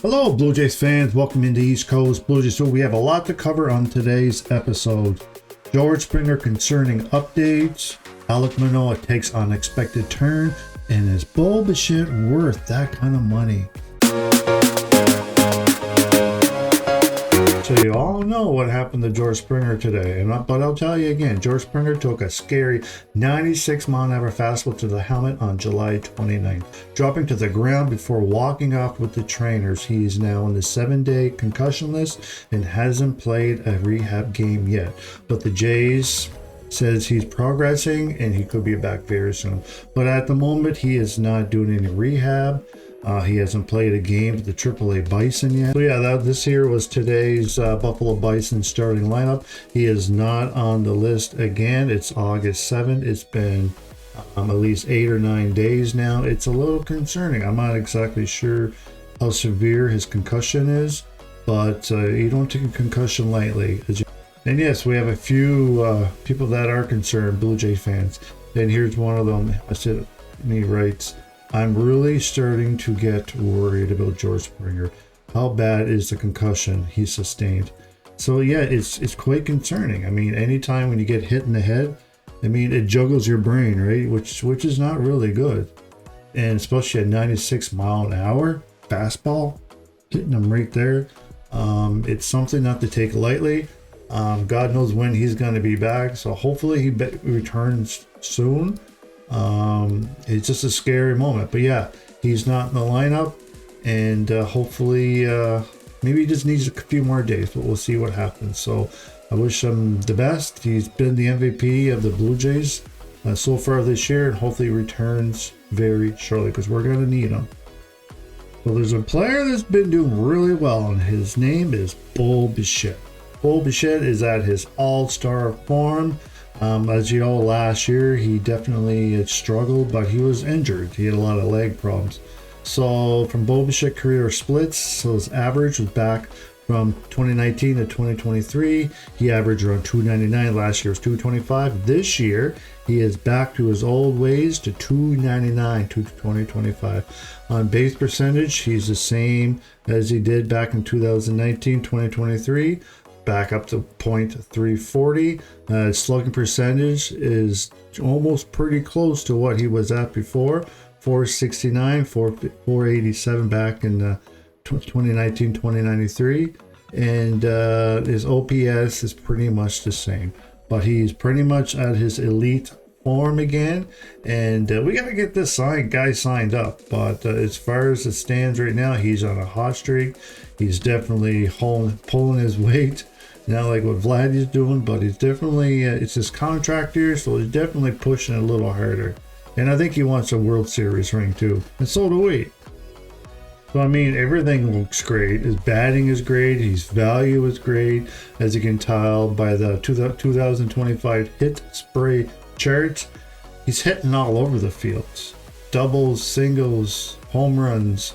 Hello, Blue Jays fans. Welcome into East Coast Blue Jays. So we have a lot to cover on today's episode. George Springer concerning updates. Alek Manoah takes unexpected turn. And is Bichette worth that kind of money? So you all know what happened to George Springer today, but I'll tell you again, George Springer took a scary 96-mile-an-hour fastball to the helmet on July 29th, dropping to the ground before walking off with the trainers. He is now on the 7-day concussion list and hasn't played a rehab game yet, but the Jays says he's progressing and he could be back very soon. But at the moment, he is not doing any rehab. He hasn't played a game with the AAA Bison yet. So yeah, this here was today's Buffalo Bison starting lineup. He is not on the list again. It's August 7th. It's been at least 8 or 9 days now. It's a little concerning. I'm not exactly sure how severe his concussion is, but you don't take a concussion lightly. And yes, we have a few people that are concerned, Blue Jay fans. And here's one of them. He writes, I'm really starting to get worried about George Springer. How bad is the concussion he sustained? So yeah, it's quite concerning. I mean, anytime when you get hit in the head, I mean, it juggles your brain, right? Which is not really good. And especially at 96-mile-an-hour fastball, hitting him right there. It's something not to take lightly. God knows when he's going to be back. So hopefully he returns soon. It's just a scary moment, but yeah, he's not in the lineup, and hopefully maybe he just needs a few more days, but we'll see what happens. So I wish him the best. He's been the MVP of the Blue Jays so far this year, and hopefully he returns very shortly because we're going to need him. So there's a player that's been doing really well, and his name is Bichette. Bichette is at his all-star form. As you know, last year he definitely had struggled, but he was injured. He had a lot of leg problems. So from Bichette career splits, so his average was back from 2019 to 2023. He averaged around 299. Last year was 225. This year he is back to his old ways to 299 to 2025. On base percentage, he's the same as he did back in 2019, 2023. Back up to .340. Slugging percentage is almost pretty close to what he was at before. 469, 487 back in 2019, 2093. And his OPS is pretty much the same. But he's pretty much at his elite form again. And we got to get this guy signed up. But as far as it stands right now, he's on a hot streak. He's definitely pulling his weight. Not like what Vlad is doing, but he's definitely, it's his contract here, so he's definitely pushing it a little harder. And I think he wants a World Series ring too. And so do we. So I mean, everything looks great. His batting is great. His value is great. As you can tell by the 2025 hit spray charts, he's hitting all over the fields. Doubles, singles, home runs.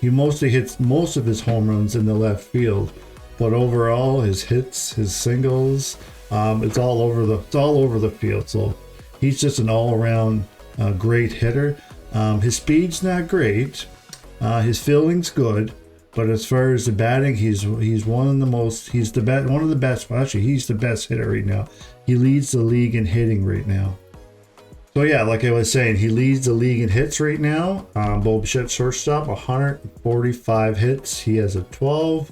He mostly hits most of his home runs in the left field. But overall, his hits, his singles, it's all over the field. So he's just an all-around great hitter. His speed's not great. His fielding's good, but as far as the batting, he's one of the best. Well, actually, he's the best hitter right now. He leads the league in hitting right now. So yeah, like I was saying, he leads the league in hits right now. Bichette shortstop, 145 hits. He has a 12.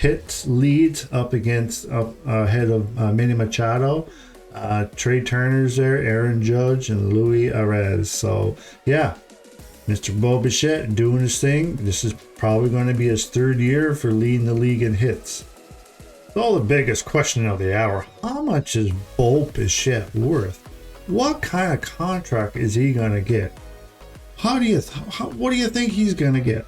Hits lead ahead of Manny Machado, Trey Turner's there, Aaron Judge, and Luis Arraez. So yeah, Mr. Bichette doing his thing. This is probably going to be his third year for leading the league in hits. So the biggest question of the hour: how much is Bichette worth? What kind of contract is he going to get? What do you think he's going to get?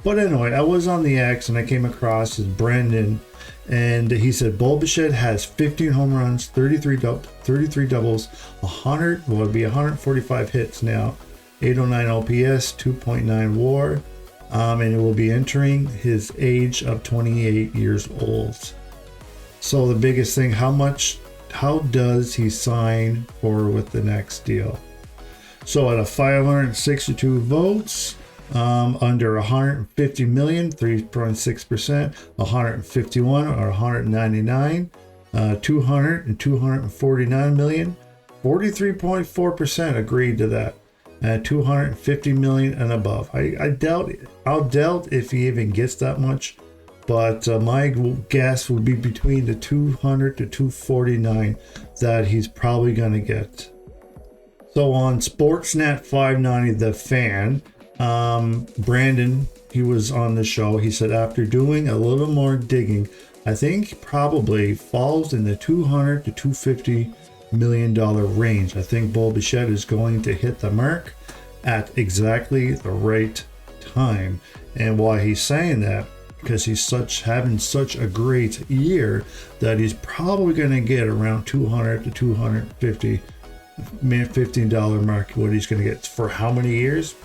But anyway, I was on the X and I came across Brendan, and he said Bichette has 15 home runs, 33 doubles, 145 hits now, 809 OPS, 2.9 WAR, and it will be entering his age of 28 years old. So the biggest thing, how does he sign for with the next deal? So out of 562 votes, Under 150 million, 3.6%, 151 or 199, 200 and 249 million, 43.4% agreed to that. 250 million and above. I'll doubt if he even gets that much, but my guess would be between the 200 to 249 that he's probably going to get. So on Sportsnet 590, The Fan, Brandon, he was on the show. He said after doing a little more digging, I think he probably falls in the 200 to 250 million dollar range. I think Bo Bichette is going to hit the mark at exactly the right time. And why he's saying that, because he's having such a great year that he's probably going to get around 200 to 250 $15 mark. What he's going to get for how many years?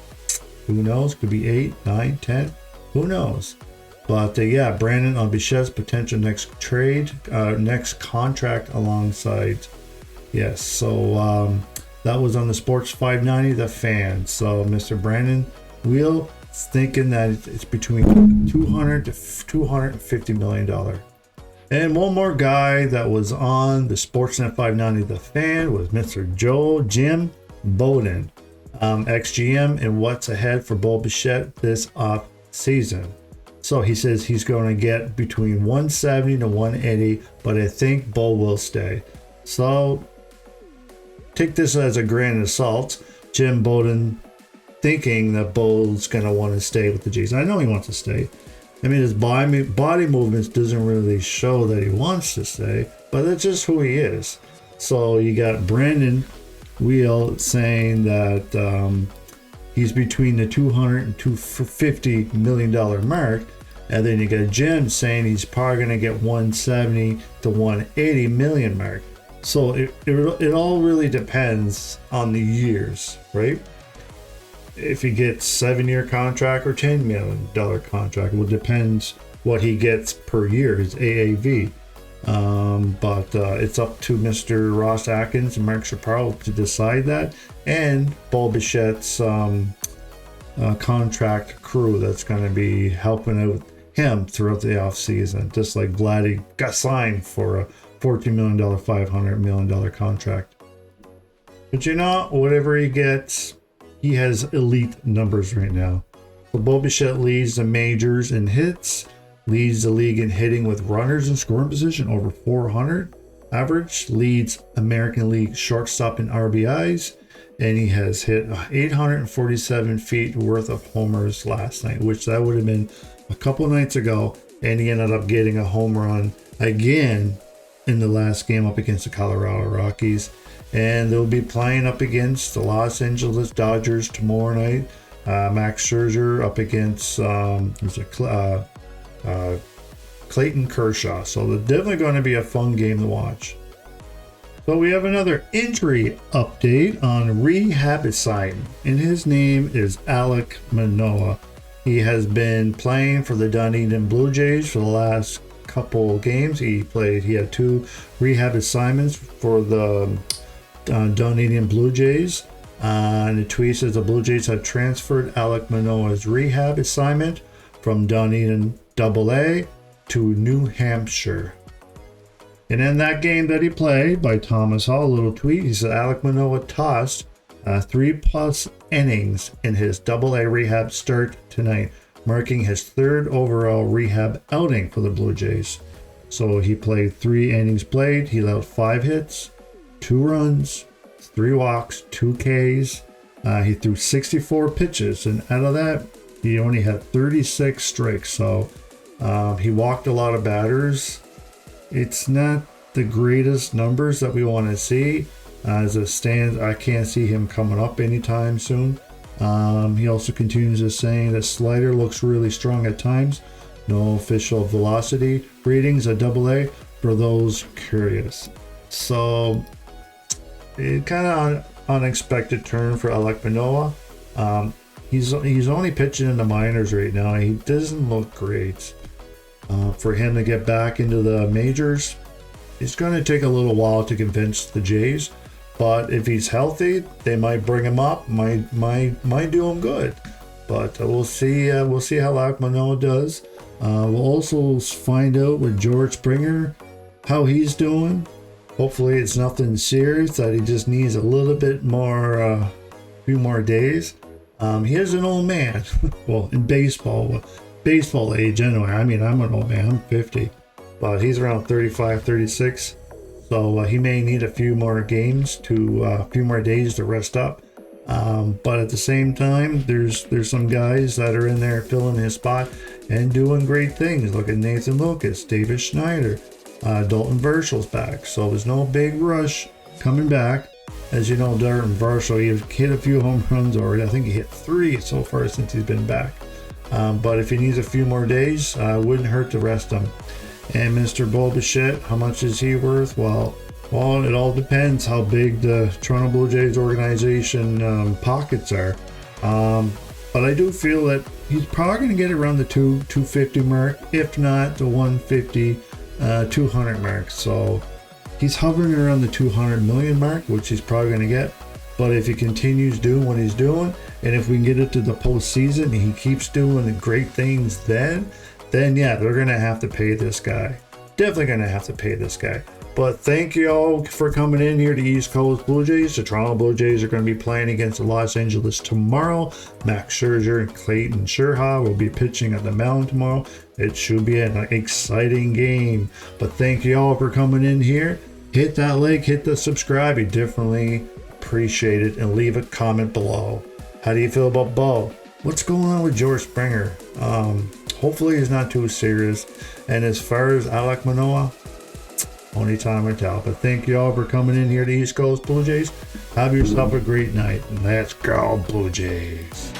Who knows? Could be 8, 9, 10. Who knows? But yeah, Brandon on Bichette's potential next next contract alongside. Yes, so that was on the Sports 590, The Fan. So Mr. Brandon Wheel is thinking that it's between 200 to 250 million dollar. And one more guy that was on the Sportsnet 590, The Fan, was Mr. Jim Bowden, ex-GM, and what's ahead for Bo Bichette this off season. So he says he's going to get between 170 to 180, but I think Bo will stay. So take this as a grain of salt. Jim Bowden thinking that Bo's going to want to stay with the Jays. I know he wants to stay. I mean, his body movements doesn't really show that he wants to stay, but that's just who he is. So you got Brandon Wheel saying that he's between the 200 and 250 million dollar mark, and then you got Jim saying he's probably going to get 170 to 180 million mark. So it all really depends on the years, right? If he gets 7-year contract or $10 million contract, well, depends what he gets per year, his AAV. But it's up to Mr. Ross Atkins and Mark Chaparro to decide that, and Bo Bichette's contract crew that's going to be helping out him throughout the offseason, just like Vladdy got signed for a $14 million, $500 million contract. But you know, whatever he gets, he has elite numbers right now. So Bo Bichette leads the majors in hits, leads the league in hitting with runners in scoring position over 400 average, leads American League shortstop in RBIs, and he has hit 847 feet worth of homers last night, which that would have been a couple nights ago, and he ended up getting a home run again in the last game up against the Colorado Rockies. And they'll be playing up against the Los Angeles Dodgers tomorrow night. Max Scherzer up against Clayton Kershaw. So they're definitely going to be a fun game to watch. So we have another injury update on rehab assignment, and his name is Alek Manoah. He has been playing for the Dunedin Blue Jays for the last couple games. He had 2 rehab assignments for the Dunedin Blue Jays. And the tweet says the Blue Jays have transferred Alek Manoah's rehab assignment from Dunedin AA to New Hampshire. And in that game that he played by Thomas Hall, a little tweet, he said Alek Manoah tossed 3+ innings in his AA rehab start tonight, marking his 3rd overall rehab outing for the Blue Jays. So he played 3 innings played. He allowed 5 hits, 2 runs, 3 walks, 2 Ks. He threw 64 pitches, and out of that, he only had 36 strikes. So he walked a lot of batters. It's not the greatest numbers that we want to see. As it stands, I can't see him coming up anytime soon. He also continues to saying that slider looks really strong at times. No official velocity readings at AA for those curious. So it kind of unexpected turn for Alek Manoah. He's only pitching in the minors right now. He doesn't look great. For him to get back into the majors, it's going to take a little while to convince the Jays. But if he's healthy, they might bring him up, might do him good. But we'll see how Alek Manoah does. We'll also find out with George Springer how he's doing. Hopefully it's nothing serious, that he just needs a little bit more, few more days. He is an old man. Well, in baseball age anyway. I mean, I'm an old man, I'm 50, but he's around 35, 36. So he may need a few more games a few more days to rest up. But at the same time, there's some guys that are in there filling his spot and doing great things. Look at Nathan Lucas, David Schneider, Dalton Varshall's back. So there's no big rush coming back. As you know, Dalton Varsho, he hit a few home runs already. I think he hit 3 so far since he's been back. But if he needs a few more days, wouldn't hurt to rest him. And Mr. Bichette, how much is he worth? Well, it all depends how big the Toronto Blue Jays organization pockets are. But I do feel that he's probably going to get around the 250 mark, if not the 150, 200 mark. So he's hovering around the 200 million mark, which he's probably going to get. But if he continues doing what he's doing, and if we can get it to the postseason and he keeps doing the great things, then yeah, they're going to have to pay this guy. Definitely going to have to pay this guy. But thank you all for coming in here to East Coast Blue Jays. The Toronto Blue Jays are going to be playing against the Los Angeles tomorrow. Max Scherzer and Clayton Kershaw will be pitching at the mound tomorrow. It should be an exciting game. But thank you all for coming in here. Hit that like, hit the subscribe. We definitely appreciate it. And leave a comment below. How do you feel about Bo? What's going on with George Springer? Hopefully he's not too serious. And as far as Alek Manoah, only time will tell. But thank you all for coming in here to East Coast Blue Jays. Have yourself a great night. Let's go, Blue Jays.